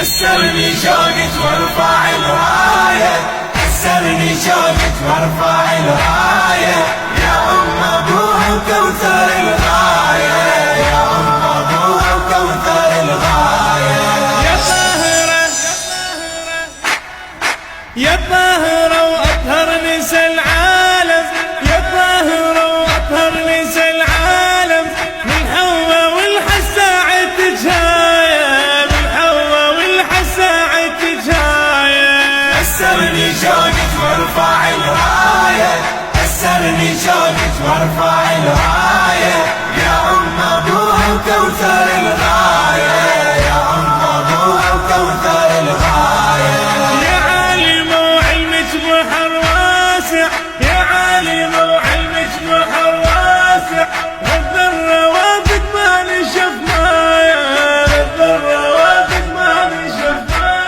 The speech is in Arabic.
أسرني شوقك وارفع الراية، أسرني شوقك وارفع الراية، يا أم أبوها وكوثر الغاية، يا أم أبوها وكوثر الغاية. يا طاهرة يا طاهرة وأطهر نساء العالم، يا طاهرة وأطهر نساء العالم، من حواء والحساعة تجاية، من حواء والحساعة تجاية. أسرني شوقك وارفع الراية، أسرني شوقك وارفع الراية، يا أم أبوها وكوثر الغاية، يا أم أبوها وكوثر الغاية. يا عالم وعلمك بحر واسع، يا عالم وعلمك بحر واسع، رد الروابط ما نشف مايا، رد الروابط ما نشف مايا.